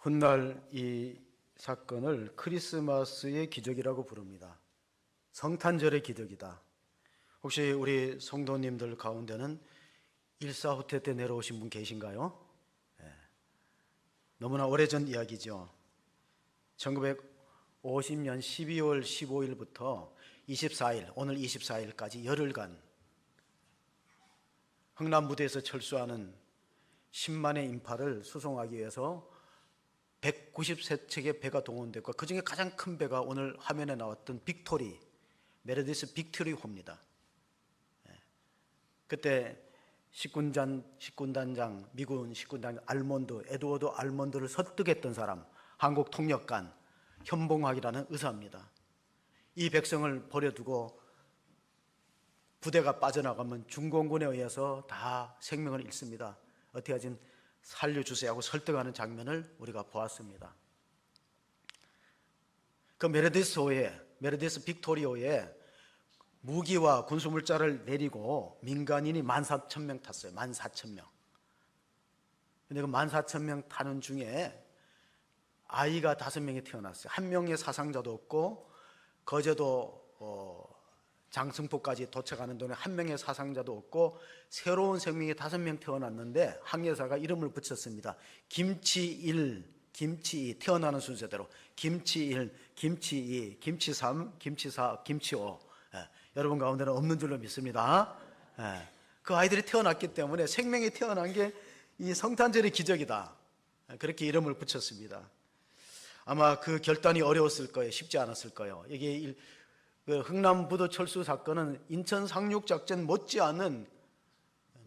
훗날 이 사건을 크리스마스의 기적이라고 부릅니다. 성탄절의 기적이다. 혹시 우리 성도님들 가운데는 일사후퇴 때 내려오신 분 계신가요? 네. 너무나 오래전 이야기죠. 1950년 12월 15일부터 24일, 오늘 24일까지 열흘간 흥남부두에서 철수하는 10만의 인파를 수송하기 위해서 193척의 배가 동원됐고, 그 중에 가장 큰 배가 오늘 화면에 나왔던 빅토리, 메르디스 빅토리호입니다. 그때 식군단장, 미군 식군단장 에드워드 알몬드를 설득했던 사람, 한국 통역관 현봉학이라는 의사입니다. 이 백성을 버려두고 부대가 빠져나가면 중공군에 의해서 다 생명을 잃습니다. 어떻게 하진 살려주세요 하고 설득하는 장면을 우리가 보았습니다. 그 메르디스 빅토리호에 무기와 군수물자를 내리고 민간인이 14,000명 탔어요. 14,000명. 근데 그 14,000명 타는 중에 아이가 5명이 태어났어요. 한 명의 사상자도 없고, 거제도 장승포까지 도착하는 동안 한 명의 사상자도 없고, 새로운 생명이 5명 태어났는데 항해사가 이름을 붙였습니다. 김치1, 김치2, 태어나는 순서대로 김치1, 김치2, 김치3, 김치4, 김치5. 여러분 가운데는 없는 줄로 믿습니다. 그 아이들이 태어났기 때문에 생명이 태어난 게 이 성탄절의 기적이다. 그렇게 이름을 붙였습니다. 아마 그 결단이 어려웠을 거예요. 쉽지 않았을 거예요. 이게 흥남부두 철수 사건은 인천 상륙작전 못지않은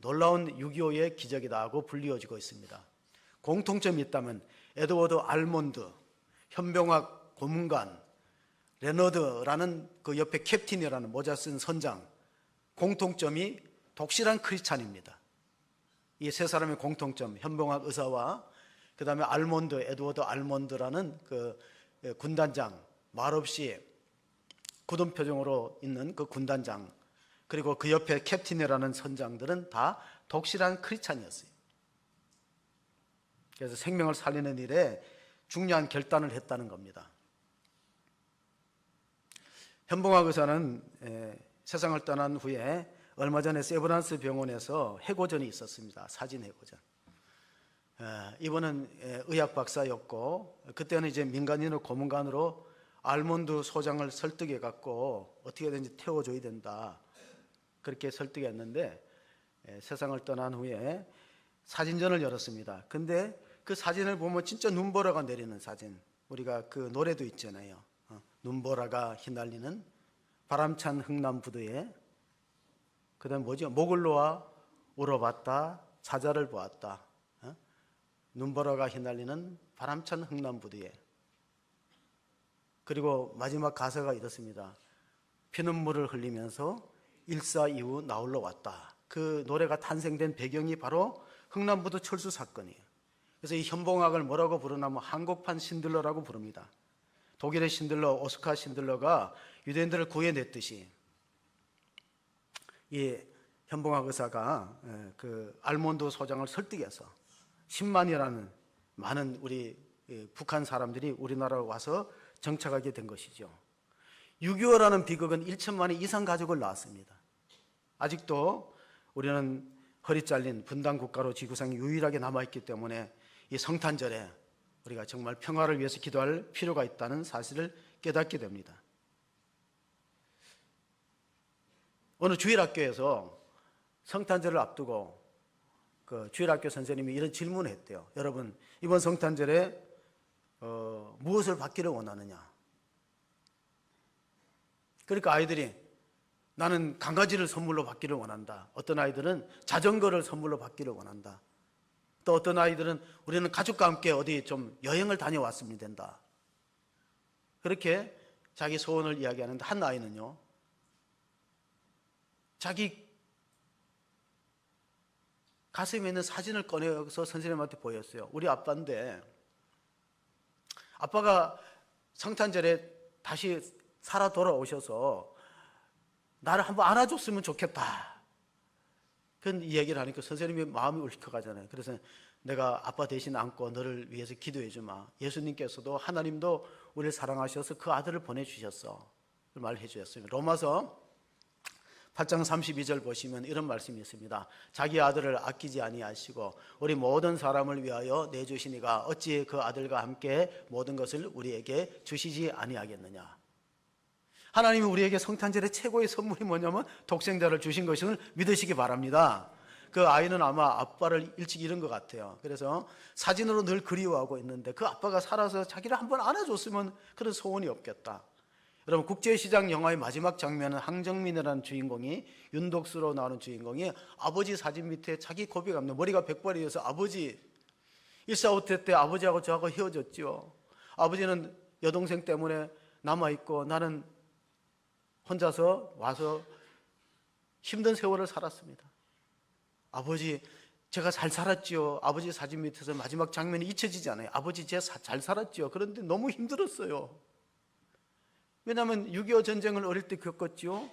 놀라운 6.25의 기적이다 하고 불리워지고 있습니다. 공통점이 있다면 에드워드 알몬드, 현병학 고문관, 레너드라는 그 옆에 캡틴이라는 모자 쓴 선장, 공통점이 독실한 크리스찬입니다. 이 세 사람의 공통점, 현병학 의사와 그 다음에 에드워드 알몬드라는 그 군단장, 말없이 굳은 표정으로 있는 그 군단장, 그리고 그 옆에 캡틴이라는 선장들은 다 독실한 크리스찬이었어요. 그래서 생명을 살리는 일에 중요한 결단을 했다는 겁니다. 현봉학 의사는 세상을 떠난 후에 얼마 전에 세브란스 병원에서 해고전이 있었습니다. 사진 해고전. 이분은 의학 박사였고, 그때는 이제 민간인으로 고문관으로 알몬드 소장을 설득해 갖고 어떻게든지 태워줘야 된다, 그렇게 설득했는데 세상을 떠난 후에 사진전을 열었습니다. 근데 그 사진을 보면 진짜 눈보라가 내리는 사진, 우리가 그 노래도 있잖아요. 눈보라가 휘날리는 바람찬 흥남부두에, 그 다음 뭐죠? 목을 놓아 울어봤다, 사자를 보았다. 눈보라가 휘날리는 바람찬 흥남부두에. 그리고 마지막 가사가 이렇습니다. 피눈물을 흘리면서 일사 이후 나홀로 왔다. 그 노래가 탄생된 배경이 바로 흥남부두 철수 사건이에요. 그래서 이 현봉학을 뭐라고 부르냐면 한국판 신들러라고 부릅니다. 독일의 신들러, 오스카 신들러가 유대인들을 구해냈듯이 이 현봉학 의사가 그 알몬드 소장을 설득해서 10만이라는 많은 우리 북한 사람들이 우리나라로 와서 정착하게 된 것이죠. 6.25라는 비극은 1천만의 이상 가족을 낳았습니다. 아직도 우리는 허리 잘린 분단 국가로 지구상에 유일하게 남아있기 때문에 이 성탄절에 우리가 정말 평화를 위해서 기도할 필요가 있다는 사실을 깨닫게 됩니다. 어느 주일학교에서 성탄절을 앞두고 그 주일학교 선생님이 이런 질문을 했대요. 여러분, 이번 성탄절에 무엇을 받기를 원하느냐? 그러니까 아이들이 나는 강아지를 선물로 받기를 원한다. 어떤 아이들은 자전거를 선물로 받기를 원한다. 또 어떤 아이들은 우리는 가족과 함께 어디 좀 여행을 다녀왔으면 된다. 그렇게 자기 소원을 이야기하는데, 한 아이는요, 자기 가슴에 있는 사진을 꺼내서 선생님한테 보였어요. 우리 아빠인데, 아빠가 성탄절에 다시 살아 돌아오셔서 나를 한번 안아줬으면 좋겠다. 그런 이야기를 하니까 선생님이 마음이 울컥하잖아요. 그래서 내가 아빠 대신 안고 너를 위해서 기도해 주마. 예수님께서도 하나님도 우리를 사랑하셔서 그 아들을 보내주셨어. 그 말을 해주셨어요. 로마서 8장 32절 보시면 이런 말씀이 있습니다. 자기 아들을 아끼지 아니하시고 우리 모든 사람을 위하여 내주시니가 어찌 그 아들과 함께 모든 것을 우리에게 주시지 아니하겠느냐. 하나님이 우리에게 성탄절의 최고의 선물이 뭐냐면 독생자를 주신 것을 믿으시기 바랍니다. 그 아이는 아마 아빠를 일찍 잃은 것 같아요. 그래서 사진으로 늘 그리워하고 있는데 그 아빠가 살아서 자기를 한번 안아줬으면 그런 소원이 없겠다. 여러분, 국제시장 영화의 마지막 장면은 황정민이라는 주인공이, 윤독수로 나오는 주인공이 아버지 사진 밑에 자기 고백합니다. 머리가 백발이어서 아버지, 1.4.5태 때 아버지하고 저하고 헤어졌죠. 아버지는 여동생 때문에 남아있고 나는 혼자서 와서 힘든 세월을 살았습니다. 아버지, 제가 잘 살았지요. 아버지 사진 밑에서 마지막 장면이 잊혀지지 않아요. 아버지, 제가 잘 살았지요. 그런데 너무 힘들었어요. 왜냐하면 6.25 전쟁을 어릴 때 겪었지요.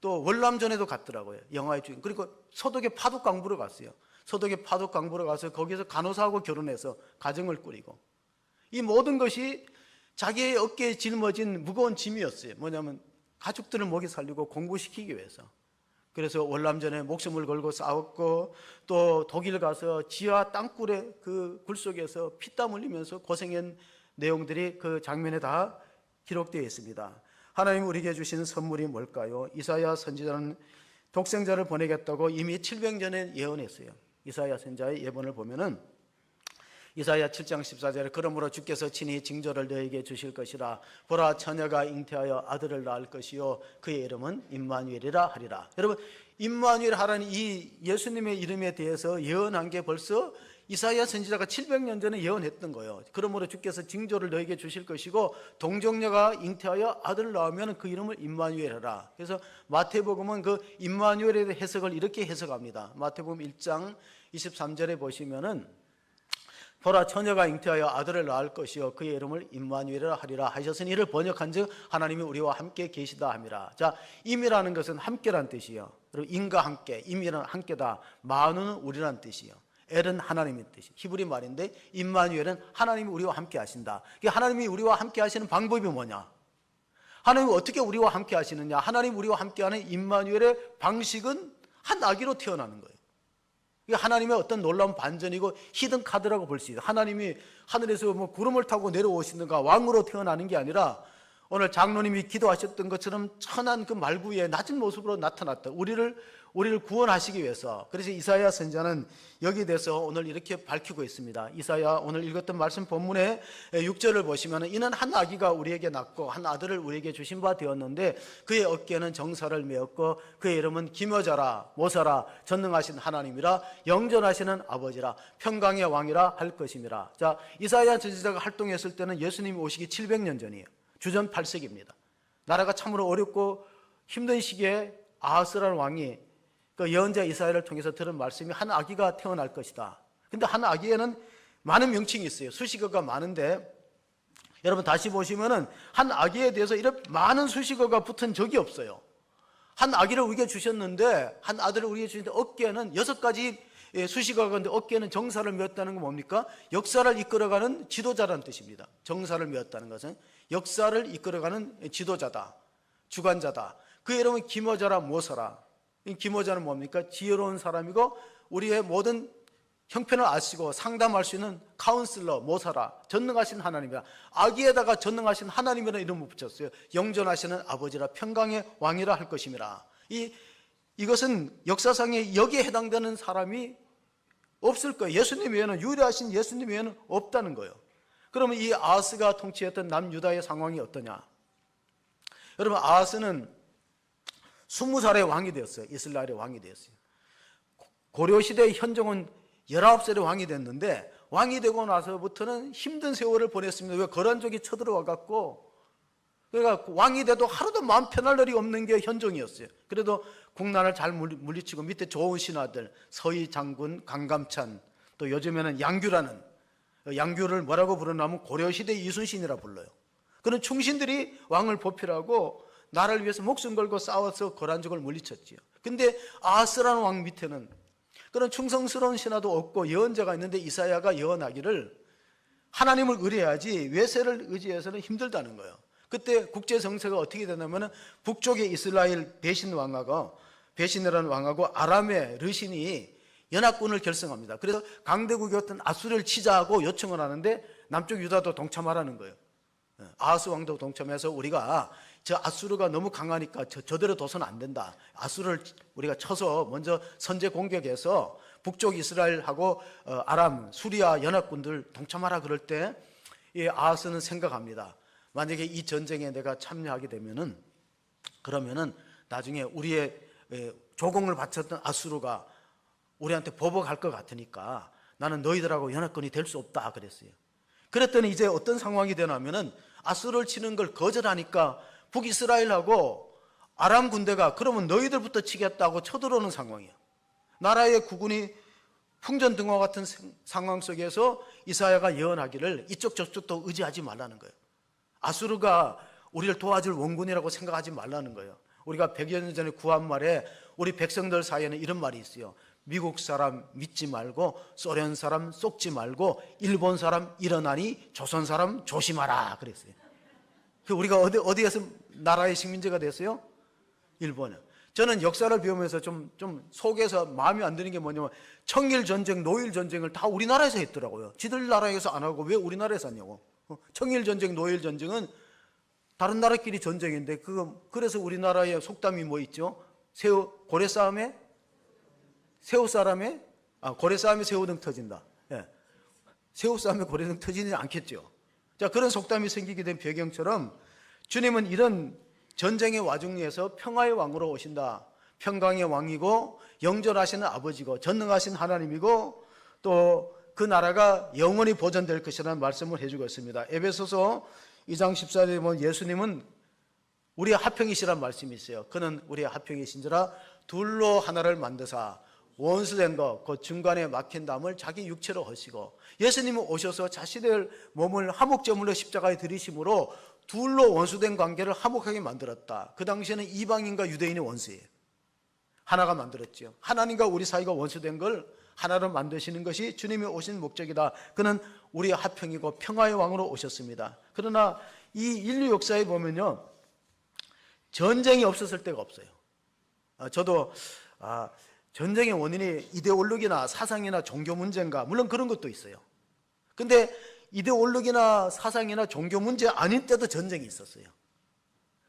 또 월남전에도 갔더라고요. 영화의 주인. 그리고 서독에 파독 강부로 갔어요. 서독에 파독 강부로 가서 거기서 간호사하고 결혼해서 가정을 꾸리고, 이 모든 것이 자기의 어깨에 짊어진 무거운 짐이었어요. 뭐냐면 가족들을 먹여 살리고 공부시키기 위해서. 그래서 월남전에 목숨을 걸고 싸웠고, 또 독일 가서 지하 땅굴의 그 굴 속에서 피땀 흘리면서 고생한 내용들이 그 장면에 다 기록되어 있습니다. 하나님 우리에게 주신 선물이 뭘까요? 이사야 선지자는 독생자를 보내겠다고 이미 700년에 예언했어요. 이사야 선지자의 예언을 보면은 이사야 7장 14절에 그러므로 주께서 친히 징조를 너에게 주실 것이라. 보라, 처녀가 잉태하여 아들을 낳을 것이요 그의 이름은 임마누엘이라 하리라. 여러분, 임마누엘 하라는 이 예수님의 이름에 대해서 예언한 게 벌써 이사야 선지자가 700년 전에 예언했던 거예요. 그러므로 주께서 징조를 너에게 주실 것이고 동정녀가 잉태하여 아들을 낳으면 그 이름을 임마누엘 하라. 그래서 마태복음은 그 임마누엘에 대한 해석을 이렇게 해석합니다. 마태복음 1장 23절에 보시면은 보라, 처녀가 잉태하여 아들을 낳을 것이요 그의 이름을 임마누엘이라 하리라 하셨으니 이를 번역한즉 하나님이 우리와 함께 계시다 함이라. 자, 임이라는 것은 함께란 뜻이요. 그리고 인과 함께, 임이란 함께다. 마누는 우리란 뜻이요. 엘은 하나님의 뜻이 히브리 말인데, 임마누엘은 하나님이 우리와 함께 하신다. 하나님이 우리와 함께 하시는 방법이 뭐냐? 하나님이 어떻게 우리와 함께 하시느냐? 하나님이 우리와 함께 하는 임마누엘의 방식은 한 아기로 태어나는 거예요. 이게 하나님의 어떤 놀라운 반전이고 히든 카드라고 볼 수 있어요. 하나님이 하늘에서 뭐 구름을 타고 내려오시는가 왕으로 태어나는 게 아니라 오늘 장로님이 기도하셨던 것처럼 천한 그 말구의 낮은 모습으로 나타났다. 우리를 구원하시기 위해서. 그래서 이사야 선지자는 여기에 대해서 오늘 이렇게 밝히고 있습니다. 이사야 오늘 읽었던 말씀 본문의 6절을 보시면 이는 한 아기가 우리에게 낳고 한 아들을 우리에게 주신 바 되었는데 그의 어깨에는 정사를 메었고 그의 이름은 기묘자라 모사라 전능하신 하나님이라 영존하시는 아버지라 평강의 왕이라 할 것임이라. 자, 이사야 선지자가 활동했을 때는 예수님이 오시기 700년 전이에요. 주전 8세기입니다. 나라가 참으로 어렵고 힘든 시기에 아하스라는 왕이 그 예언자 이사야를 통해서 들은 말씀이 한 아기가 태어날 것이다. 근데 한 아기에는 많은 명칭이 있어요. 수식어가 많은데 여러분 다시 보시면은 한 아기에 대해서 이런 많은 수식어가 붙은 적이 없어요. 한 아기를 우리에게 주셨는데, 한 아들을 우리에게 주셨는데 어깨에는 6가지 수식어가 있는데 어깨에는 정사를 메었다는 건 뭡니까? 역사를 이끌어가는 지도자라는 뜻입니다. 정사를 메었다는 것은 역사를 이끌어가는 지도자다, 주관자다. 그의 이름은 기묘자라 모사라. 이 기묘자는 뭡니까? 지혜로운 사람이고 우리의 모든 형편을 아시고 상담할 수 있는 카운슬러, 모사라, 전능하신 하나님이라. 아기에다가 전능하신 하나님이라는 이름을 붙였어요. 영존하시는 아버지라 평강의 왕이라 할 것임이라. 이것은 역사상에 여기에 해당되는 사람이 없을 거예요. 예수님 외에는, 유일하신 예수님 외에는 없다는 거예요. 그러면 이 아하스가 통치했던 남유다의 상황이 어떠냐? 여러분, 아하스는 20살의 왕이 되었어요. 이스라엘의 왕이 되었어요. 고려시대의 현종은 19살의 왕이 됐는데 왕이 되고 나서부터는 힘든 세월을 보냈습니다. 왜? 거란족이 쳐들어와 갖고, 그러니까 왕이 돼도 하루도 마음 편할 날이 없는 게 현종이었어요. 그래도 국난을 잘 물리치고 밑에 좋은 신하들, 서희 장군, 강감찬, 또 요즘에는 양규라는, 양규를 뭐라고 부르냐면 고려시대 이순신이라 불러요. 그런 충신들이 왕을 보필하고 나라를 위해서 목숨 걸고 싸워서 고란족을 물리쳤지요. 근데 아하스라는 왕 밑에는 그런 충성스러운 신하도 없고 예언자가 있는데 이사야가 예언하기를 하나님을 의뢰해야지 외세를 의지해서는 힘들다는 거예요. 그때 국제 정세가 어떻게 되냐면 북쪽의 이스라엘 배신이라는 왕하고 아람의 르신이 연합군을 결성합니다. 그래서 강대국이었던 아수르를 치자고 요청을 하는데 남쪽 유다도 동참하라는 거예요. 아하스 왕도 동참해서 우리가 저 아수르가 너무 강하니까 저대로 둬서는 안 된다. 아수르를 우리가 쳐서 먼저 선제 공격해서 북쪽 이스라엘하고 아람, 수리아 연합군들 동참하라 그럴 때 이 아하스는 생각합니다. 만약에 이 전쟁에 내가 참여하게 되면은 그러면은 나중에 우리의 조공을 바쳤던 아수르가 우리한테 보복할 것 같으니까 나는 너희들하고 연합군이 될 수 없다 그랬어요. 그랬더니 이제 어떤 상황이 되냐면은 아수르를 치는 걸 거절하니까 북이스라엘하고 아람 군대가 그러면 너희들부터 치겠다고 쳐들어오는 상황이에요. 나라의 국군이 풍전등화 같은 상황 속에서 이사야가 예언하기를 이쪽 저쪽도 의지하지 말라는 거예요. 아수르가 우리를 도와줄 원군이라고 생각하지 말라는 거예요. 우리가 100여 년 전에 구한 말에 우리 백성들 사이에는 이런 말이 있어요. 미국 사람 믿지 말고 소련 사람 속지 말고 일본 사람 일어나니 조선 사람 조심하라 그랬어요. 우리가 어디에서 나라의 식민지가 됐어요? 일본이요. 저는 역사를 배우면서 좀 속에서 마음에 안 드는 게 뭐냐면 청일 전쟁, 노일 전쟁을 다 우리나라에서 했더라고요. 지들 나라에서 안 하고 왜 우리나라에서 하냐고. 청일 전쟁, 노일 전쟁은 다른 나라끼리 전쟁인데 그래서 우리나라의 속담이 뭐 있죠? 고래 싸움에 새우 싸움에 고래 싸움에 새우등 터진다. 예. 새우 싸움에 고래등 터지지 않겠죠. 자, 그런 속담이 생기게 된 배경처럼 주님은 이런 전쟁의 와중에서 평화의 왕으로 오신다. 평강의 왕이고 영존하시는 아버지고 전능하신 하나님이고 또 그 나라가 영원히 보존될 것이라는 말씀을 해주고 있습니다. 에베소서 2장 14절에 보면 예수님은 우리의 화평이시란 말씀이 있어요. 그는 우리의 화평이신지라 둘로 하나를 만드사 원수된 것, 그 중간에 막힌 담을 자기 육체로 하시고 예수님은 오셔서 자신의 몸을 화목제물로 십자가에 들이심으로 둘로 원수된 관계를 화목하게 만들었다. 그 당시에는 이방인과 유대인의 원수예요. 하나가 만들었죠. 하나님과 우리 사이가 원수된 걸 하나로 만드시는 것이 주님이 오신 목적이다. 그는 우리의 화평이고 평화의 왕으로 오셨습니다. 그러나 이 인류 역사에 보면요, 전쟁이 없었을 때가 없어요. 저도 전쟁의 원인이 이데올로기나 사상이나 종교 문제인가, 물론 그런 것도 있어요. 근데 이데올로기나 사상이나 종교 문제 아닌 때도 전쟁이 있었어요.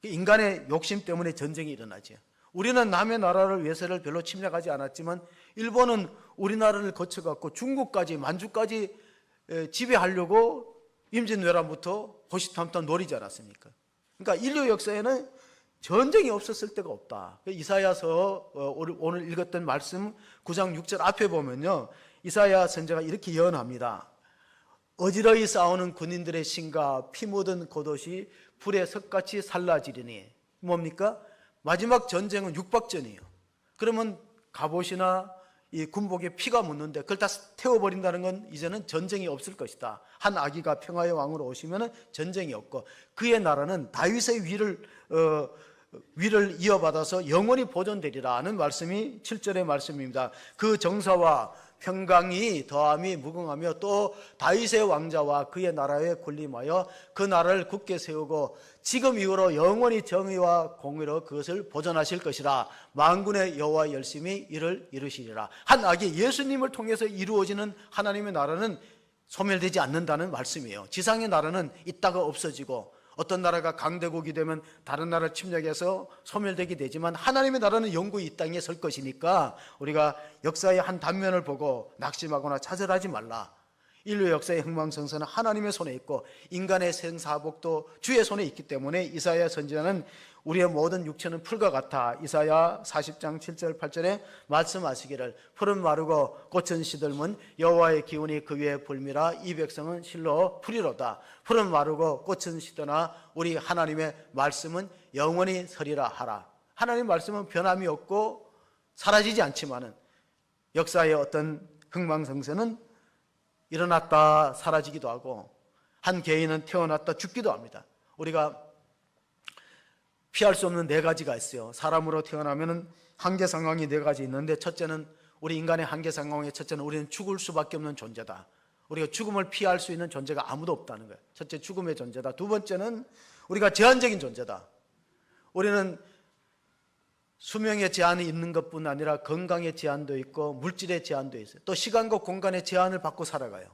인간의 욕심 때문에 전쟁이 일어나죠. 우리는 남의 나라를 외세를 별로 침략하지 않았지만 일본은 우리나라를 거쳐갖고 중국까지 만주까지 지배하려고 임진왜란부터 호시탐탐 노리지 않았습니까? 그러니까 인류 역사에는 전쟁이 없었을 때가 없다. 이사야서 오늘 읽었던 말씀 9장 6절 앞에 보면요, 이사야 선지자가 이렇게 예언합니다. 어지러이 싸우는 군인들의 신과 피 묻은 겉옷이 불에 석같이 살라지리니. 뭡니까? 마지막 전쟁은 육박전이에요. 그러면 갑옷이나 이 군복에 피가 묻는데 그걸 다 태워버린다는 건 이제는 전쟁이 없을 것이다. 한 아기가 평화의 왕으로 오시면 전쟁이 없고 그의 나라는 다윗의 위를 이어받아서 영원히 보존되리라 는 말씀이 7절의 말씀입니다. 그 정사와 평강이 더함이 무궁하며 또 다윗의 왕자와 그의 나라에 군림하여 그 나라를 굳게 세우고 지금 이후로 영원히 정의와 공의로 그것을 보존하실 것이라. 만군의 여호와 열심히 이를 이루시리라. 한 아기 예수님을 통해서 이루어지는 하나님의 나라는 소멸되지 않는다는 말씀이에요. 지상의 나라는 있다가 없어지고 어떤 나라가 강대국이 되면 다른 나라를 침략해서 소멸되게 되지만 하나님의 나라는 영구히 이 땅에 설 것이니까 우리가 역사의 한 단면을 보고 낙심하거나 좌절하지 말라. 인류 역사의 흥망성쇠는 하나님의 손에 있고 인간의 생사복도 주의 손에 있기 때문에 이사야 선지자는 우리의 모든 육체는 풀과 같아. 이사야 40장 7절 8절에 말씀하시기를 풀은 마르고 꽃은 시들면 여호와의 기운이 그 위에 불미라. 이 백성은 실로 풀이로다. 풀은 마르고 꽃은 시드나 우리 하나님의 말씀은 영원히 서리라 하라. 하나님의 말씀은 변함이 없고 사라지지 않지만은 역사의 어떤 흥망성쇠는 일어났다 사라지기도 하고 한 개인은 태어났다 죽기도 합니다. 우리가 피할 수 없는 네 가지가 있어요. 사람으로 태어나면은 한계 상황이 네 가지 있는데, 첫째는 우리 인간의 한계 상황의 첫째는 우리는 죽을 수밖에 없는 존재다. 우리가 죽음을 피할 수 있는 존재가 아무도 없다는 거예요. 첫째, 죽음의 존재다. 두 번째는 우리가 제한적인 존재다. 우리는 수명의 제한이 있는 것뿐 아니라 건강의 제한도 있고 물질의 제한도 있어요. 또 시간과 공간의 제한을 받고 살아가요.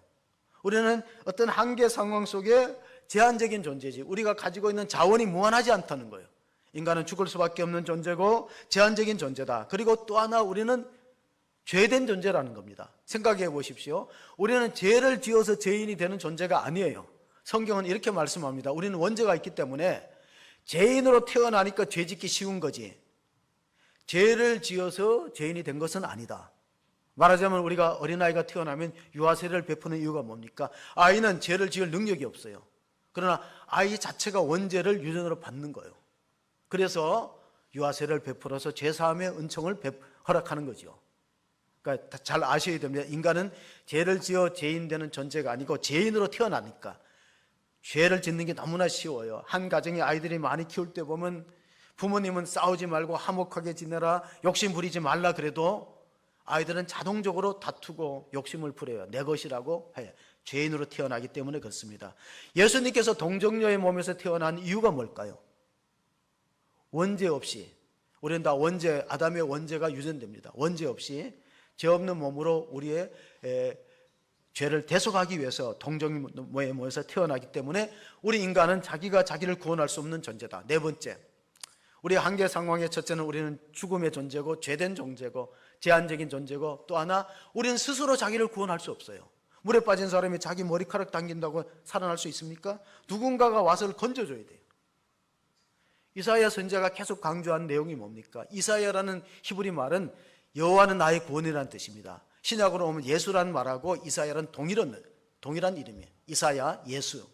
우리는 어떤 한계 상황 속에 제한적인 존재지, 우리가 가지고 있는 자원이 무한하지 않다는 거예요. 인간은 죽을 수밖에 없는 존재고 제한적인 존재다. 그리고 또 하나, 우리는 죄된 존재라는 겁니다. 생각해 보십시오. 우리는 죄를 지어서 죄인이 되는 존재가 아니에요. 성경은 이렇게 말씀합니다. 우리는 원죄가 있기 때문에 죄인으로 태어나니까 죄 짓기 쉬운 거지, 죄를 지어서 죄인이 된 것은 아니다. 말하자면 우리가 어린아이가 태어나면 유아세례를 베푸는 이유가 뭡니까? 아이는 죄를 지을 능력이 없어요. 그러나 아이 자체가 원죄를 유전으로 받는 거예요. 그래서 유아세례를 베풀어서 죄사함의 은총을 허락하는 거죠. 그러니까 잘 아셔야 됩니다. 인간은 죄를 지어 죄인 되는 존재가 아니고 죄인으로 태어나니까 죄를 짓는 게 너무나 쉬워요. 한 가정에 아이들이 많이 키울 때 보면 부모님은 싸우지 말고 화목하게 지내라, 욕심 부리지 말라 그래도 아이들은 자동적으로 다투고 욕심을 부려요. 내 것이라고 해요. 죄인으로 태어나기 때문에 그렇습니다. 예수님께서 동정녀의 몸에서 태어난 이유가 뭘까요? 원죄 없이, 우리는 다 원죄, 아담의 원죄가 유전됩니다. 원죄 없이 죄 없는 몸으로 우리의 죄를 대속하기 위해서 동정녀의 몸에서 태어나기 때문에 우리 인간은 자기가 자기를 구원할 수 없는 존재다. 네 번째, 우리의 한계 상황의 첫째는 우리는 죽음의 존재고 죄된 존재고 제한적인 존재고, 또 하나, 우리는 스스로 자기를 구원할 수 없어요. 물에 빠진 사람이 자기 머리카락 당긴다고 살아날 수 있습니까? 누군가가 와서 건져줘야 돼요. 이사야 선지자가 계속 강조한 내용이 뭡니까? 이사야라는 히브리 말은 여호와는 나의 구원이라는 뜻입니다. 신약으로 오면 예수라는 말하고 이사야는 동일한 이름이에요. 이사야, 예수.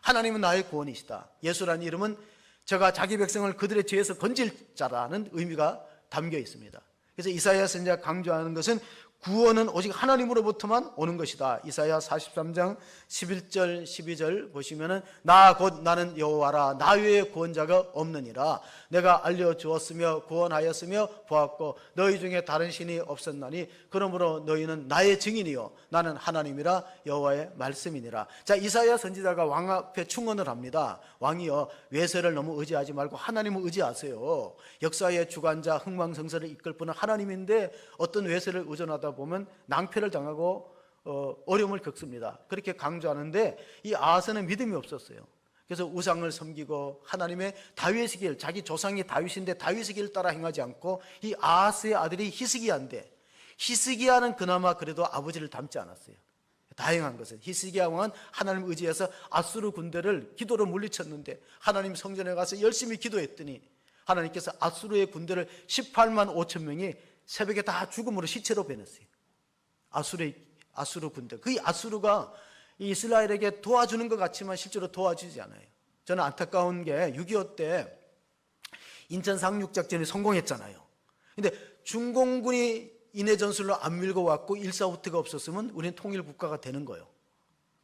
하나님은 나의 구원이시다. 예수라는 이름은 저가 자기 백성을 그들의 죄에서 건질 자라는 의미가 담겨 있습니다. 그래서 이사야 선지자가 강조하는 것은 구원은 오직 하나님으로부터만 오는 것이다. 이사야 43장 11절 12절 보시면은 나 곧 나는 여호와라, 나 외에 구원자가 없느니라. 내가 알려주었으며 구원하였으며 보았고 너희 중에 다른 신이 없었나니 그러므로 너희는 나의 증인이요 나는 하나님이라 여호와의 말씀이니라. 자, 이사야 선지자가 왕 앞에 충언을 합니다. 왕이여, 외세를 너무 의지하지 말고 하나님을 의지하세요. 역사의 주관자, 흥망성쇠를 이끌 분은 하나님인데 어떤 외세를 의존하다 보면 낭패를 당하고 어려움을 겪습니다. 그렇게 강조하는데 이 아하스는 믿음이 없었어요. 그래서 우상을 섬기고 하나님의 다윗의 길, 자기 조상이 다윗인데 다윗의 길을 따라 행하지 않고 이 아하스의 아들이 히스기야인데, 히스기야는 그나마 그래도 아버지를 닮지 않았어요. 다행한 것은 히스기야 왕은 하나님을 의지해서 아수르 군대를 기도로 물리쳤는데 하나님 성전에 가서 열심히 기도했더니 하나님께서 아수르의 군대를 18만 5천 명이 새벽에 다 죽음으로 시체로 변했어요. 아수르 군대. 그 아수르가 이스라엘에게 도와주는 것 같지만 실제로 도와주지 않아요. 저는 안타까운 게 6.25 때 인천 상륙작전이 성공했잖아요. 근데 중공군이 인해 전술로 안 밀고 왔고 일사후퇴가 없었으면 우리는 통일국가가 되는 거예요.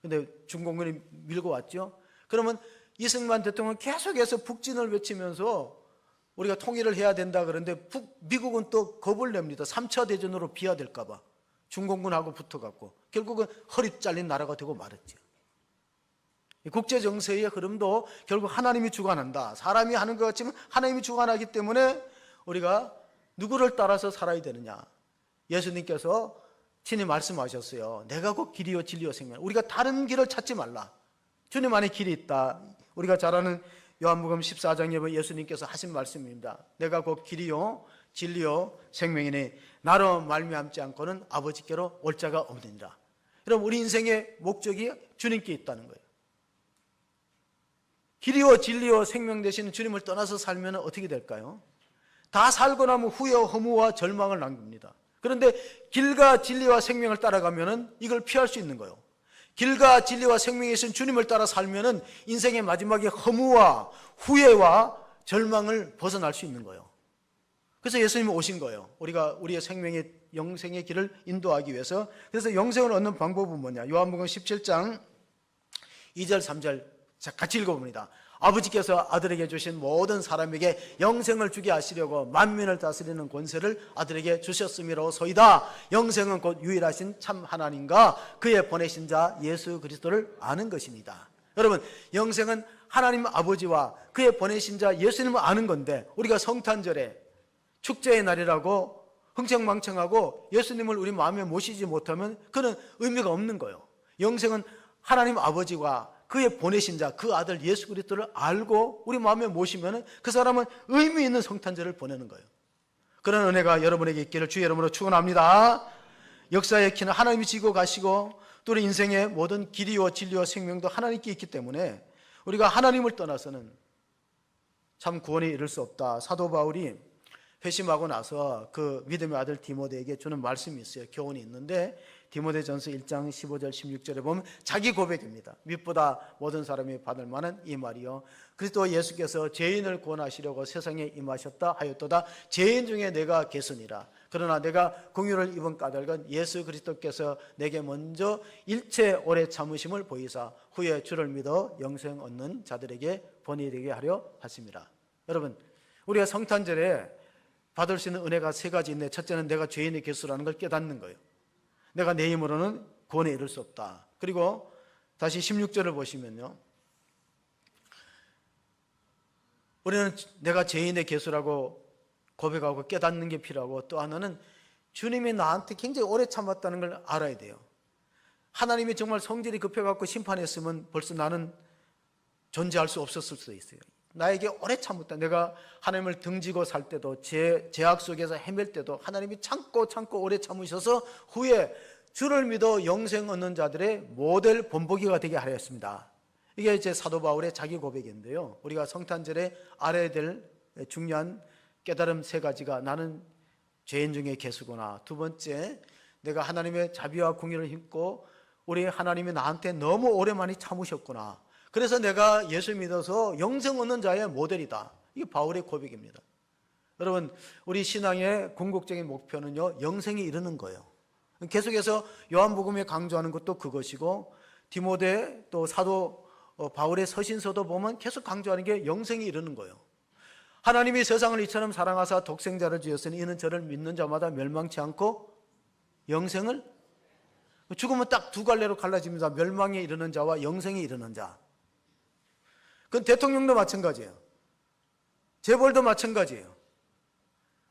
근데 중공군이 밀고 왔죠. 그러면 이승만 대통령은 계속해서 북진을 외치면서 우리가 통일을 해야 된다 그러는데 미국은 또 겁을 냅니다. 3차 대전으로 비하될까 봐 중공군하고 붙어갖고 결국은 허리 잘린 나라가 되고 말았죠. 국제 정세의 흐름도 결국 하나님이 주관한다. 사람이 하는 것 같지만 하나님이 주관하기 때문에 우리가 누구를 따라서 살아야 되느냐. 예수님께서 친히 말씀하셨어요. 내가 곧 길이요 진리요 생명. 우리가 다른 길을 찾지 말라. 주님 안에 길이 있다. 우리가 잘 아는 요한복음 14장에 보면 예수님께서 하신 말씀입니다. 내가 곧 길이요 진리요 생명이니 나로 말미암지 않고는 아버지께로 올 자가 없느니라. 그럼 우리 인생의 목적이 주님께 있다는 거예요. 길이요 진리요 생명 되시는 주님을 떠나서 살면 어떻게 될까요? 다 살고 나면 후회, 허무와 절망을 남깁니다. 그런데 길과 진리와 생명을 따라가면 이걸 피할 수 있는 거예요. 길과 진리와 생명이 있은 주님을 따라 살면 인생의 마지막에 허무와 후회와 절망을 벗어날 수 있는 거예요. 그래서 예수님이 오신 거예요. 우리의 생명의 영생의 길을 인도하기 위해서. 그래서 영생을 얻는 방법은 뭐냐? 요한복음 17장 2절 3절 자, 같이 읽어봅니다. 아버지께서 아들에게 주신 모든 사람에게 영생을 주게 하시려고 만민을 다스리는 권세를 아들에게 주셨음이로소이다. 영생은 곧 유일하신 참 하나님과 그의 보내신 자 예수 그리스도를 아는 것입니다. 여러분, 영생은 하나님 아버지와 그의 보내신 자 예수님을 아는 건데, 우리가 성탄절에 축제의 날이라고 흥청망청하고 예수님을 우리 마음에 모시지 못하면 그는 의미가 없는 거예요. 영생은 하나님 아버지와 그의 보내신 자, 그 아들 예수 그리스도를 알고 우리 마음에 모시면 그 사람은 의미 있는 성탄절을 보내는 거예요. 그런 은혜가 여러분에게 있기를 주의 이름으로 축원합니다. 역사의 키는 하나님이 지고 가시고 또 우리 인생의 모든 길이와 진리와 생명도 하나님께 있기 때문에 우리가 하나님을 떠나서는 참 구원에 이를 수 없다. 사도 바울이 회심하고 나서 그 믿음의 아들 디모데에게 주는 말씀이 있어요. 교훈이 있는데 디모데전서 1장 15절 16절에 보면 자기 고백입니다. 밑보다 모든 사람이 받을 만한 이 말이요, 그리스도 예수께서 죄인을 구원하시려고 세상에 임하셨다 하였도다. 죄인 중에 내가 개선이라. 그러나 내가 공유를 입은 까닭은 예수 그리스도께서 내게 먼저 일체 오래 참으심을 보이사 후에 주를 믿어 영생 얻는 자들에게 본이 되게 하려 하심이라. 여러분, 우리가 성탄절에 받을 수 있는 은혜가 세 가지 있네. 첫째는 내가 죄인의 개수라는 걸 깨닫는 거예요. 내가 내 힘으로는 구원에 이를 수 없다. 그리고 다시 16절을 보시면요, 우리는 내가 죄인의 개수라고 고백하고 깨닫는 게 필요하고, 또 하나는 주님이 나한테 굉장히 오래 참았다는 걸 알아야 돼요. 하나님이 정말 성질이 급해갖고 심판했으면 벌써 나는 존재할 수 없었을 수도 있어요. 나에게 오래 참았다. 내가 하나님을 등지고 살 때도, 제약 속에서 헤맬 때도 하나님이 참고 오래 참으셔서 후에 주를 믿어 영생 얻는 자들의 모델 본보기가 되게 하였습니다. 이게 이제 사도 바울의 자기 고백인데요, 우리가 성탄절에 알아야 될 중요한 깨달음 세 가지가, 나는 죄인 중에 개수구나. 두 번째, 내가 하나님의 자비와 공의를 힘고 우리 하나님이 나한테 너무 오래만이 참으셨구나. 그래서 내가 예수 믿어서 영생 얻는 자의 모델이다. 이게 바울의 고백입니다. 여러분, 우리 신앙의 궁극적인 목표는요, 영생에 이르는 거예요. 계속해서 요한복음에 강조하는 것도 그것이고, 디모데 또 사도 바울의 서신서도 보면 계속 강조하는 게 영생에 이르는 거예요. 하나님이 세상을 이처럼 사랑하사 독생자를 주셨으니 이는 저를 믿는 자마다 멸망치 않고 영생을, 죽으면 딱 두 갈래로 갈라집니다. 멸망에 이르는 자와 영생에 이르는 자. 그건 대통령도 마찬가지예요. 재벌도 마찬가지예요.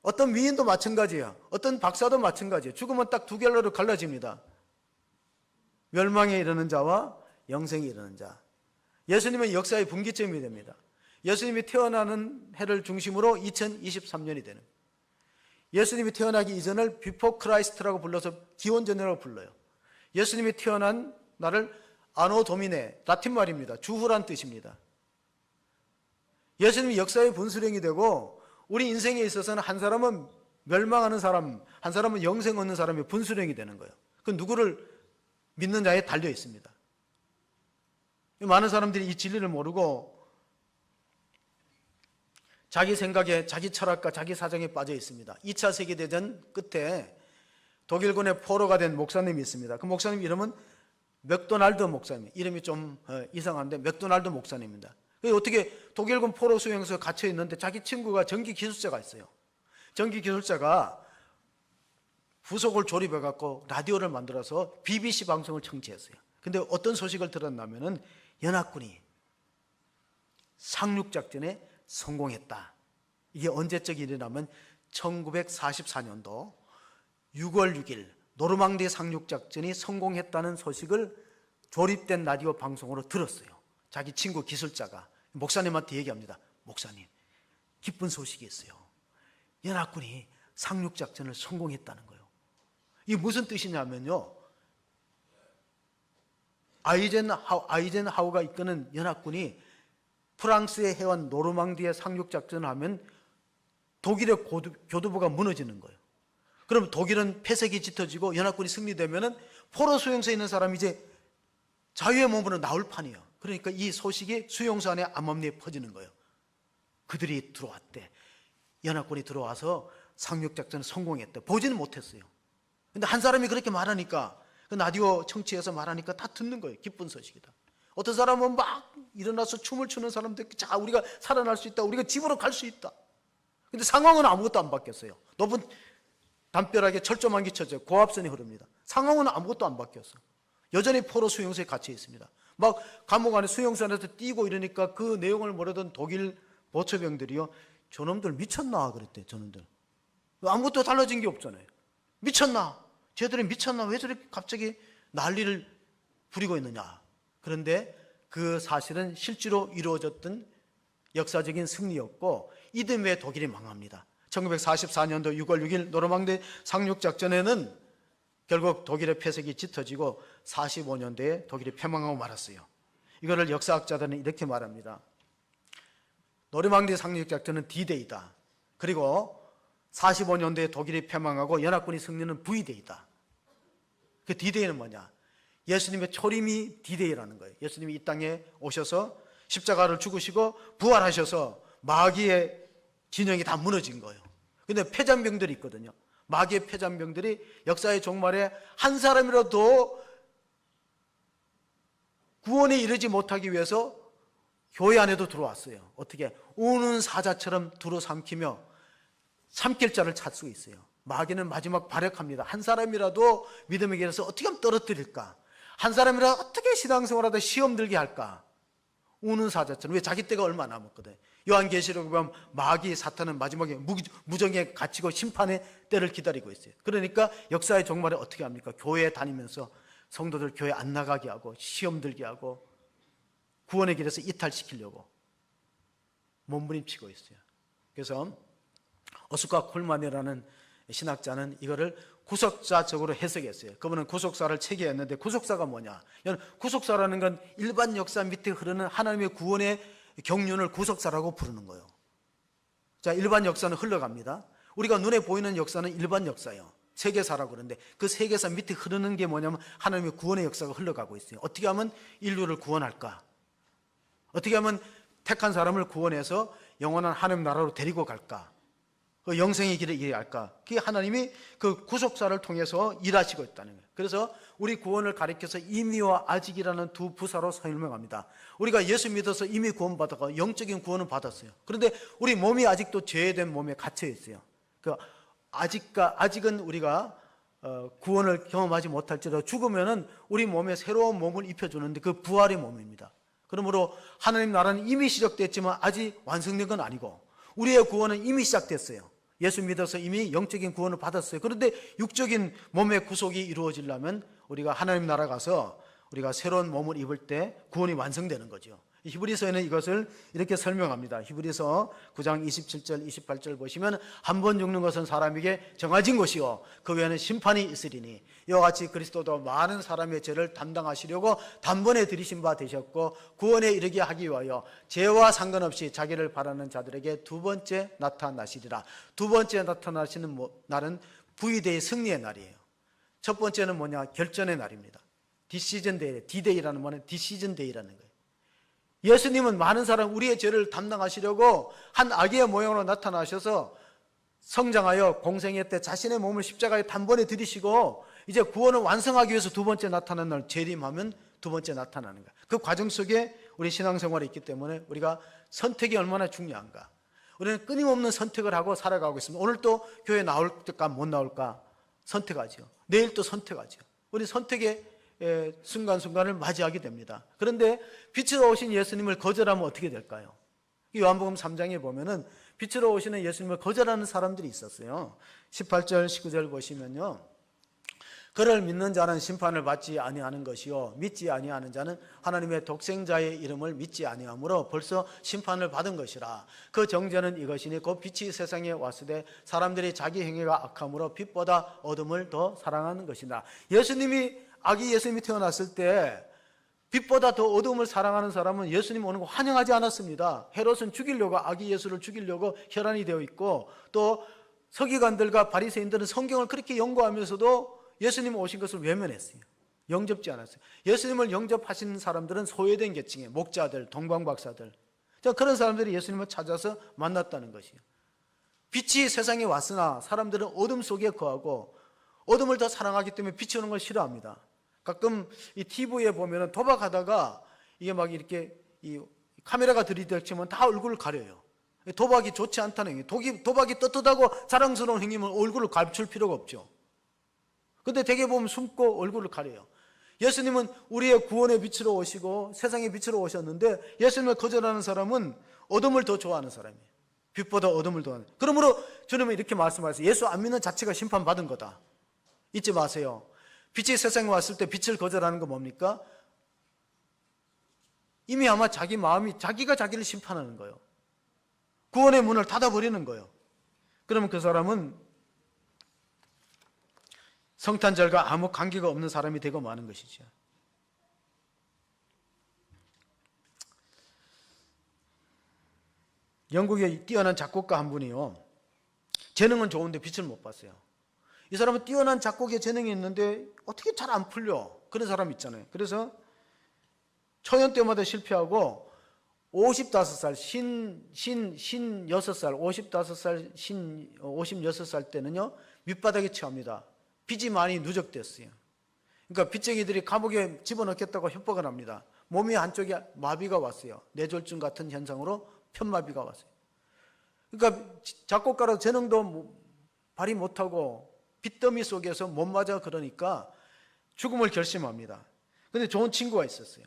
어떤 위인도 마찬가지예요. 어떤 박사도 마찬가지예요. 죽으면 딱 두 갈래로 갈라집니다. 멸망에 이르는 자와 영생에 이르는 자. 예수님은 역사의 분기점이 됩니다. 예수님이 태어나는 해를 중심으로 2023년이 되는, 예수님이 태어나기 이전을 비포 크라이스트라고 불러서 기원전이라고 불러요. 예수님이 태어난 날을 아노 도미네, 라틴 말입니다. 주후란 뜻입니다. 예수님이 역사의 분수령이 되고 우리 인생에 있어서는 한 사람은 멸망하는 사람, 한 사람은 영생 얻는 사람이 분수령이 되는 거예요. 그 누구를 믿는 자에 달려 있습니다. 많은 사람들이 이 진리를 모르고 자기 생각에, 자기 철학과 자기 사정에 빠져 있습니다. 2차 세계대전 끝에 독일군의 포로가 된 목사님이 있습니다. 그 목사님 이름은 맥도날드 목사님. 이름이 좀 이상한데 맥도날드 목사님입니다. 어떻게 독일군 포로 수용소에 갇혀 있는데 자기 친구가 전기 기술자가 있어요. 전기 기술자가 부속을 조립해 갖고 라디오를 만들어서 BBC 방송을 청취했어요. 근데 어떤 소식을 들었냐면은 연합군이 상륙작전에 성공했다. 이게 언제적 일이냐면 1944년도 6월 6일 노르망디 상륙작전이 성공했다는 소식을 조립된 라디오 방송으로 들었어요. 자기 친구 기술자가 목사님한테 얘기합니다. 목사님, 기쁜 소식이 있어요. 연합군이 상륙작전을 성공했다는 거예요. 이게 무슨 뜻이냐면요, 아이젠하우가 이끄는 연합군이 프랑스에 해온 노르망디의 상륙작전을 하면 독일의 교두보가 무너지는 거예요. 그럼 독일은 폐색이 짙어지고 연합군이 승리되면 포로 수용소에 있는 사람이 이제 자유의 몸으로 나올 판이에요. 그러니까 이 소식이 수용소 안에 암암리에 퍼지는 거예요. 그들이 들어왔대. 연합군이 들어와서 상륙작전을 성공했대. 보지는 못했어요. 근데 한 사람이 그렇게 말하니까, 그 라디오 청취해서 말하니까 다 듣는 거예요. 기쁜 소식이다. 어떤 사람은 막 일어나서 춤을 추는 사람들, 자, 우리가 살아날 수 있다, 우리가 집으로 갈 수 있다. 근데 상황은 아무것도 안 바뀌었어요. 높은 담벼락에 철조망이 쳐져 고압선이 흐릅니다. 상황은 아무것도 안 바뀌었어. 여전히 포로 수용소에 갇혀 있습니다. 막 감옥 안에 수용소 안에서 뛰고 이러니까 그 내용을 모르던 독일 보초병들이요, 저놈들 미쳤나 그랬대. 저놈들 아무것도 달라진 게 없잖아요. 미쳤나? 쟤들이 미쳤나? 왜 저렇게 갑자기 난리를 부리고 있느냐? 그런데 그 사실은 실제로 이루어졌던 역사적인 승리였고, 이듬해 독일이 망합니다. 1944년도 6월 6일 노르망디 상륙작전에는 결국 독일의 폐색이 짙어지고 45년대에 독일이 패망하고 말았어요. 이거를 역사학자들은 이렇게 말합니다. 노르망디 상륙작전은 D-Day다. 그리고 45년대에 독일이 패망하고 연합군이 승리는 V-Day다. 그 D-Day는 뭐냐? 예수님의 초림이 D-Day라는 거예요. 예수님이 이 땅에 오셔서 십자가를 죽으시고 부활하셔서 마귀의 진영이 다 무너진 거예요. 근데 패잔병들이 있거든요. 마귀의 패잔병들이 역사의 종말에 한 사람이라도 구원에 이르지 못하기 위해서 교회 안에도 들어왔어요. 어떻게? 우는 사자처럼 두루삼키며 삼킬 자를 찾고 있어요. 마귀는 마지막 발약합니다. 한 사람이라도 믿음의 길에서 어떻게 하면 떨어뜨릴까? 한 사람이라도 어떻게 신앙생활하다 시험 들게 할까? 우는 사자처럼. 왜? 자기 때가 얼마 남았거든. 요한계시록에 보면 마귀 사탄은 마지막에 무정에 갇히고 심판의 때를 기다리고 있어요. 그러니까 역사의 종말에 어떻게 합니까? 교회에 다니면서 성도들 교회 안 나가게 하고 시험 들게 하고 구원의 길에서 이탈시키려고 몸부림치고 있어요. 그래서 어스카 콜만이라는 신학자는 이거를 구속사적으로 해석했어요. 그분은 구속사를 체계했는데, 구속사가 뭐냐? 구속사라는 건 일반 역사 밑에 흐르는 하나님의 구원의 경륜을 구속사라고 부르는 거예요. 자, 일반 역사는 흘러갑니다. 우리가 눈에 보이는 역사는 일반 역사예요. 세계사라고 그러는데, 그 세계사 밑에 흐르는 게 뭐냐면 하나님의 구원의 역사가 흘러가고 있어요. 어떻게 하면 인류를 구원할까? 어떻게 하면 택한 사람을 구원해서 영원한 하나님 나라로 데리고 갈까? 그 영생의 길에 이해할까? 그게 하나님이 그 구속사를 통해서 일하시고 있다는 거예요. 그래서 우리 구원을 가리켜서 이미와 아직이라는 두 부사로 설명합니다. 우리가 예수 믿어서 이미 구원받았고 영적인 구원은 받았어요. 그런데 우리 몸이 아직도 죄된 몸에 갇혀 있어요. 그 아직은 우리가 구원을 경험하지 못할지라도 죽으면은 우리 몸에 새로운 몸을 입혀주는데 그 부활의 몸입니다. 그러므로 하나님 나라는 이미 시작됐지만 아직 완성된 건 아니고, 우리의 구원은 이미 시작됐어요. 예수 믿어서 이미 영적인 구원을 받았어요. 그런데 육적인 몸의 구속이 이루어지려면 우리가 하나님 나라 가서 우리가 새로운 몸을 입을 때 구원이 완성되는 거죠. 히브리서에는 이것을 이렇게 설명합니다. 히브리서 9장 27절 28절 보시면, 한 번 죽는 것은 사람에게 정해진 것이요 그 외에는 심판이 있으리니 이와 같이 그리스도도 많은 사람의 죄를 담당하시려고 단번에 들이신 바 되셨고, 구원에 이르게 하기 위하여 죄와 상관없이 자기를 바라는 자들에게 두 번째 나타나시리라. 두 번째 나타나시는 날은 V-Day 승리의 날이에요. 첫 번째는 뭐냐? 결전의 날입니다. 디시전 데이, D-Day라는 말은 디시전 데이라는 거예요. 예수님은 많은 사람, 우리의 죄를 담당하시려고 한 아기의 모양으로 나타나셔서 성장하여 공생애 때 자신의 몸을 십자가에 단번에 들이시고 이제 구원을 완성하기 위해서 두 번째 나타나는 날, 재림하면 두 번째 나타나는 거예요. 그 과정 속에 우리 신앙생활이 있기 때문에 우리가 선택이 얼마나 중요한가. 우리는 끊임없는 선택을 하고 살아가고 있습니다. 오늘 또 교회 나올까 못 나올까 선택하죠. 내일 또 선택하죠. 우리 선택의 순간순간을 맞이하게 됩니다. 그런데 빛으로 오신 예수님을 거절하면 어떻게 될까요? 요한복음 3장에 보면은 빛으로 오시는 예수님을 거절하는 사람들이 있었어요. 18절 19절 보시면요, 그를 믿는 자는 심판을 받지 아니하는 것이요 믿지 아니하는 자는 하나님의 독생자의 이름을 믿지 아니하므로 벌써 심판을 받은 것이라. 그 정죄는 이것이니 곧 빛이 세상에 왔으되 사람들이 자기 행위가 악함으로 빛보다 어둠을 더 사랑하는 것이다. 아기 예수님이 태어났을 때 빛보다 더 어둠을 사랑하는 사람은 예수님 오는 거 환영하지 않았습니다. 헤롯은 죽이려고, 아기 예수를 죽이려고 혈안이 되어 있고, 또 서기관들과 바리새인들은 성경을 그렇게 연구하면서도 예수님 오신 것을 외면했어요. 영접지 않았어요. 예수님을 영접하시는 사람들은 소외된 계층의 목자들, 동방박사들, 그런 사람들이 예수님을 찾아서 만났다는 것이에요. 빛이 세상에 왔으나 사람들은 어둠 속에 거하고 어둠을 더 사랑하기 때문에 빛이 오는 걸 싫어합니다. 가끔 이 TV에 보면 도박하다가 이게 막 이렇게 이 카메라가 들이닥치면 다 얼굴을 가려요. 도박이 좋지 않다는 행위. 도박이 떳떳하고 자랑스러운 행위면 얼굴을 감출 필요가 없죠. 근데 대개 보면 숨고 얼굴을 가려요. 예수님은 우리의 구원의 빛으로 오시고 세상의 빛으로 오셨는데 예수님을 거절하는 사람은 어둠을 더 좋아하는 사람이에요. 빛보다 어둠을 더 좋아하는. 그러므로 주님은 이렇게 말씀하세요. 예수 안 믿는 자체가 심판받은 거다. 잊지 마세요. 빛이 세상에 왔을 때 빛을 거절하는 건 뭡니까? 이미 아마 자기 마음이 자기가 자기를 심판하는 거예요. 구원의 문을 닫아버리는 거예요. 그러면 그 사람은 성탄절과 아무 관계가 없는 사람이 되고 마는 것이죠. 영국의 뛰어난 작곡가 한 분이요, 재능은 좋은데 빛을 못 봤어요. 이 사람은 뛰어난 작곡에 재능이 있는데 어떻게 잘 안 풀려. 그런 사람 있잖아요. 그래서 초연 때마다 실패하고 55살, 55살, 56살 때는요, 밑바닥에 처합니다. 빚이 많이 누적됐어요. 그러니까 빚쟁이들이 감옥에 집어넣겠다고 협박을 합니다. 몸이 한쪽에 마비가 왔어요. 뇌졸중 같은 현상으로 편마비가 왔어요. 그러니까 작곡가로 재능도 발휘 못하고 빚더미 속에서 못 맞아 그러니까 죽음을 결심합니다. 그런데 좋은 친구가 있었어요.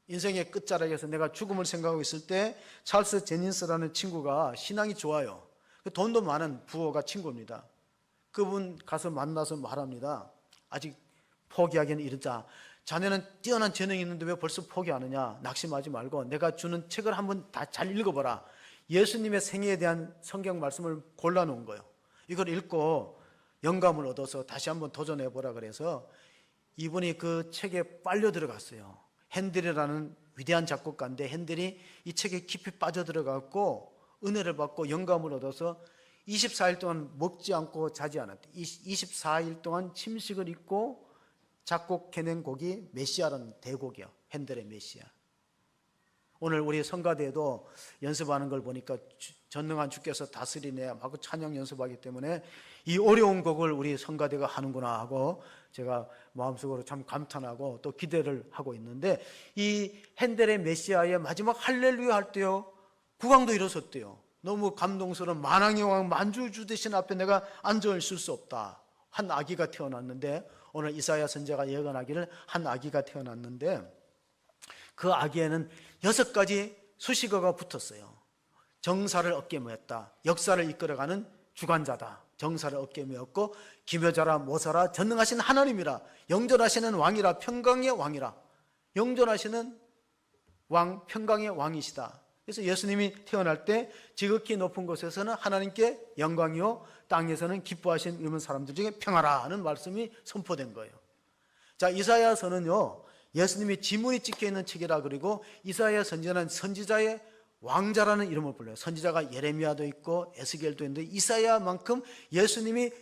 인생의 끝자락에서 내가 죽음을 생각하고 있을 때 찰스 제닌스라는 친구가 신앙이 좋아요. 돈도 많은 부호가 친구입니다. 그분 가서 만나서 말합니다. 아직 포기하기는 이르자. 자네는 뛰어난 재능이 있는데 왜 벌써 포기하느냐. 낙심하지 말고 내가 주는 책을 한번 다 잘 읽어보라. 예수님의 생애에 대한 성경 말씀을 골라놓은 거예요. 이걸 읽고 영감을 얻어서 다시 한번 도전해보라 그래서 이분이 그 책에 빨려 들어갔어요. 핸델이라는 위대한 작곡가인데 핸델이 이 책에 깊이 빠져들어갔고 은혜를 받고 영감을 얻어서 24일 동안 먹지 않고 자지 않았대. 24일 동안 침식을 잊고 작곡해낸 곡이 메시아라는 대곡이야. 핸델의 메시아. 오늘 우리 성가대에도 연습하는 걸 보니까 전능한 주께서 다스리네 하고 찬양 연습하기 때문에 이 어려운 곡을 우리 성가대가 하는구나 하고 제가 마음속으로 참 감탄하고 또 기대를 하고 있는데, 이 핸델의 메시아의 마지막 할렐루야 할 때요, 국왕도 일어섰대요. 너무 감동스러운 만왕의 왕 만주주 되신 앞에 내가 앉아 있을 수 없다. 한 아기가 태어났는데, 오늘 이사야 선지자가 예언하기를 한 아기가 태어났는데 그 아기에는 6가지 수식어가 붙었어요. 정사를 어깨에 메었다. 역사를 이끌어가는 주관자다. 정사를 어깨에 메었고 기묘자라 모사라 전능하신 하나님이라 영존하시는 왕이라 평강의 왕이라. 영존하시는 왕, 평강의 왕이시다. 그래서 예수님이 태어날 때 지극히 높은 곳에서는 하나님께 영광이요 땅에서는 기뻐하신 이런 사람들 중에 평하라 하는 말씀이 선포된 거예요. 자, 이사야서는요 예수님이 지문이 찍혀있는 책이라. 그리고 이사야 선지자는 선지자의 왕자라는 이름을 불러요. 선지자가 예레미야도 있고 에스겔도 있는데 이사야만큼 예수님이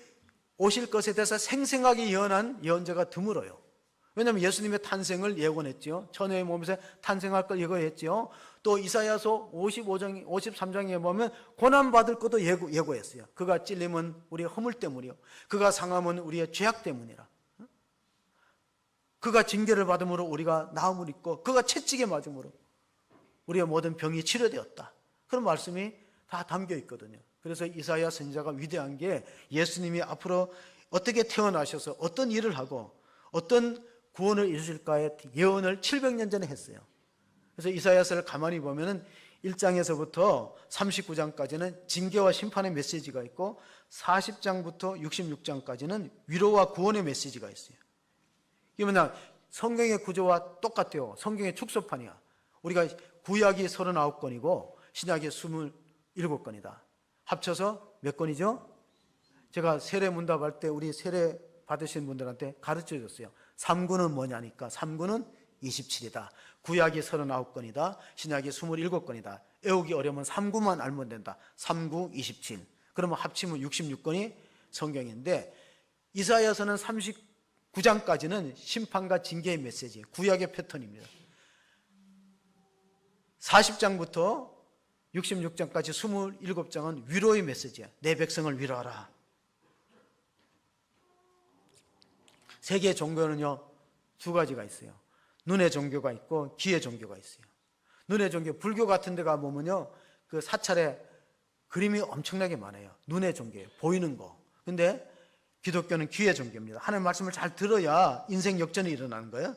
오실 것에 대해서 생생하게 예언한 예언자가 드물어요. 왜냐하면 예수님의 탄생을 예고했죠. 처녀의 몸에서 탄생할 걸 예고했죠. 또 이사야서 55장, 53장에 보면 고난받을 것도 예고했어요. 그가 찔림은 우리의 허물 때문이요, 그가 상함은 우리의 죄악 때문이라. 그가 징계를 받음으로 우리가 나음을 입고 그가 채찍에 맞음으로 우리의 모든 병이 치료되었다. 그런 말씀이 다 담겨 있거든요. 그래서 이사야 선지자가 위대한 게 예수님이 앞으로 어떻게 태어나셔서 어떤 일을 하고 어떤 구원을 이루실까의 예언을 700년 전에 했어요. 그래서 이사야서를 가만히 보면은 1장에서부터 39장까지는 징계와 심판의 메시지가 있고 40장부터 66장까지는 위로와 구원의 메시지가 있어요. 이게 뭐냐, 성경의 구조와 똑같아요. 성경의 축소판이야. 우리가 구약이 39권이고 신약이 27권이다. 합쳐서 몇 권이죠? 제가 세례 문답할 때 우리 세례 받으신 분들한테 가르쳐 줬어요. 3구는 뭐냐니까 3구는 27이다. 구약이 39권이다. 신약이 27권이다. 외우기 어려우면 3구만 알면 된다. 3구 27. 그러면 합치면 66권이 성경인데, 이사야서는 39장까지는 심판과 징계의 메시지, 구약의 패턴입니다. 40장부터 66장까지 27장은 위로의 메시지야. 내 백성을 위로하라. 세계의 종교는요 2가지가 있어요. 눈의 종교가 있고 귀의 종교가 있어요. 눈의 종교, 불교 같은 데 가보면요, 그 사찰에 그림이 엄청나게 많아요. 눈의 종교예요. 보이는 거. 근데 기독교는 귀의 종교입니다. 하나님의 말씀을 잘 들어야 인생 역전이 일어나는 거예요.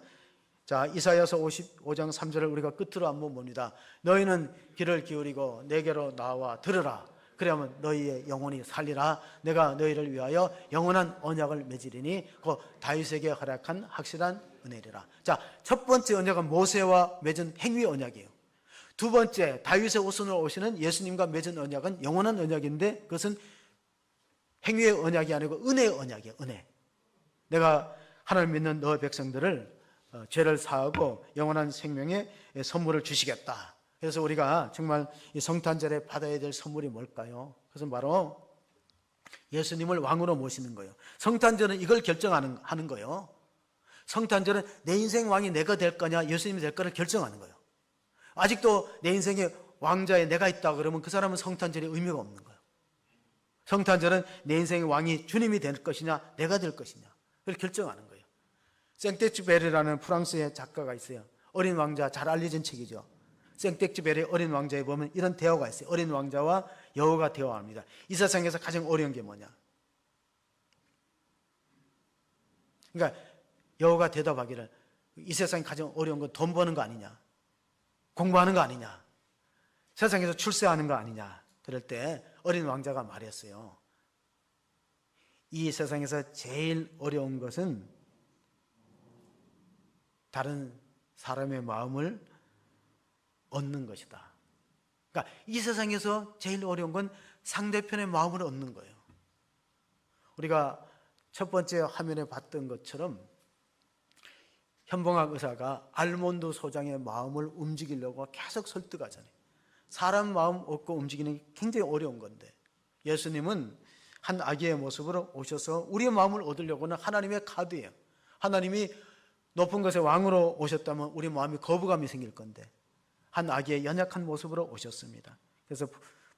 자, 이사야서 55장 3절을 우리가 끝으로 한번 봅니다. 너희는 귀를 기울이고 내게로 나와 들으라. 그러면 너희의 영혼이 살리라. 내가 너희를 위하여 영원한 언약을 맺으리니 그 다윗에게 허락한 확실한 은혜리라. 자, 첫 번째 언약은 모세와 맺은 행위 언약이에요. 두 번째, 다윗의 후손으로 오시는 예수님과 맺은 언약은 영원한 언약인데 그것은 행위의 언약이 아니고 은혜의 언약이에요. 은혜. 내가 하나님 믿는 너 백성들을 죄를 사하고 영원한 생명의 선물을 주시겠다. 그래서 우리가 정말 이 성탄절에 받아야 될 선물이 뭘까요? 그것은 바로 예수님을 왕으로 모시는 거예요. 성탄절은 이걸 결정하는 거예요. 성탄절은 내 인생 왕이 내가 될 거냐 예수님이 될 거를 결정하는 거예요. 아직도 내 인생의 왕자에 내가 있다 그러면 그 사람은 성탄절이 의미가 없는 거예요. 성탄절은 내 인생의 왕이 주님이 될 것이냐 내가 될 것이냐 그걸 결정하는 거예요. 생텍쥐베르라는 프랑스의 작가가 있어요. 어린 왕자, 잘 알려진 책이죠. 생텍쥐베르의 어린 왕자에 보면 이런 대화가 있어요. 어린 왕자와 여우가 대화합니다. 이 세상에서 가장 어려운 게 뭐냐? 그러니까 여우가 대답하기를 이 세상에 가장 어려운 건 돈 버는 거 아니냐? 공부하는 거 아니냐? 세상에서 출세하는 거 아니냐? 그럴 때 어린 왕자가 말했어요. 이 세상에서 제일 어려운 것은 다른 사람의 마음을 얻는 것이다. 그러니까 이 세상에서 제일 어려운 건 상대편의 마음을 얻는 거예요. 우리가 첫 번째 화면에 봤던 것처럼 현봉학 의사가 알몬드 소장의 마음을 움직이려고 계속 설득하잖아요. 사람 마음 얻고 움직이는 게 굉장히 어려운 건데 예수님은 한 아기의 모습으로 오셔서 우리의 마음을 얻으려고는 하나님의 카드예요. 하나님이 높은 것의 왕으로 오셨다면 우리 마음이 거부감이 생길 건데 한 아기의 연약한 모습으로 오셨습니다. 그래서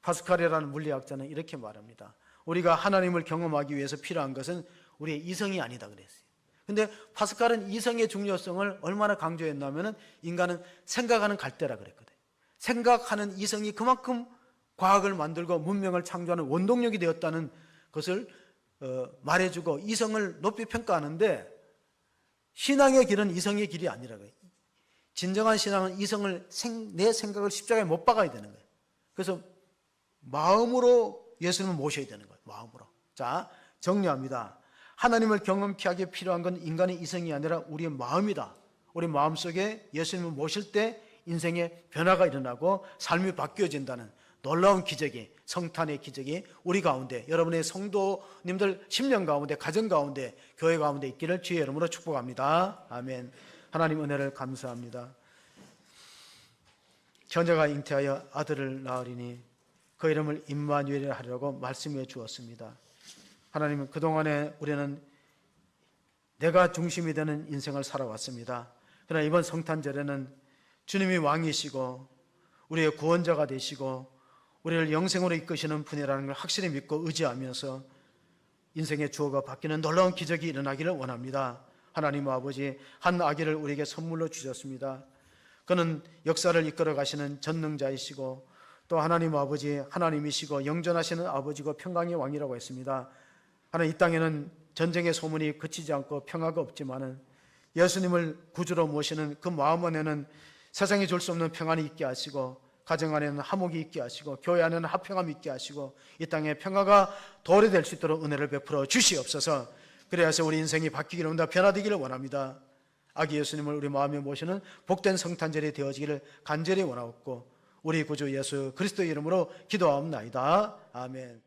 파스칼이라는 물리학자는 이렇게 말합니다. 우리가 하나님을 경험하기 위해서 필요한 것은 우리의 이성이 아니다 그랬어요. 근데 파스칼은 이성의 중요성을 얼마나 강조했냐면 인간은 생각하는 갈대라 그랬거든요. 생각하는 이성이 그만큼 과학을 만들고 문명을 창조하는 원동력이 되었다는 것을 말해주고 이성을 높이 평가하는데 신앙의 길은 이성의 길이 아니라고요. 진정한 신앙은 이성을 내 생각을 십자가에 못 박아야 되는 거예요. 그래서 마음으로 예수님을 모셔야 되는 거예요. 마음으로. 자, 정리합니다. 하나님을 경험케 하기 필요한 건 인간의 이성이 아니라 우리의 마음이다. 우리 마음속에 예수님을 모실 때 인생의 변화가 일어나고 삶이 바뀌어진다는 놀라운 기적이, 성탄의 기적이 우리 가운데, 여러분의 성도님들 심령 가운데, 가정 가운데, 교회 가운데 있기를 주의 이름으로 축복합니다. 아멘. 하나님 은혜를 감사합니다. 처녀가 잉태하여 아들을 낳으리니 그 이름을 임마누엘이라 하려고 말씀해 주었습니다. 하나님은 그동안에 우리는 내가 중심이 되는 인생을 살아왔습니다. 그러나 이번 성탄절에는 주님이 왕이시고 우리의 구원자가 되시고 우리를 영생으로 이끄시는 분이라는 걸 확실히 믿고 의지하면서 인생의 주어가 바뀌는 놀라운 기적이 일어나기를 원합니다. 하나님 아버지, 한 아기를 우리에게 선물로 주셨습니다. 그는 역사를 이끌어 가시는 전능자이시고 또 하나님 아버지, 하나님이시고 영존하시는 아버지고 평강의 왕이라고 했습니다. 하나님, 이 땅에는 전쟁의 소문이 그치지 않고 평화가 없지만은 예수님을 구주로 모시는 그 마음 안에는 세상이 줄 수 없는 평안이 있게 하시고 가정 안에는 화목이 있게 하시고 교회 안에는 화평함이 있게 하시고 이 땅에 평화가 도래될 수 있도록 은혜를 베풀어 주시옵소서. 그래야서 우리 인생이 바뀌기를 원합니다. 변화되기를 원합니다. 아기 예수님을 우리 마음에 모시는 복된 성탄절이 되어지기를 간절히 원하옵고 우리 구주 예수 그리스도의 이름으로 기도하옵나이다. 아멘.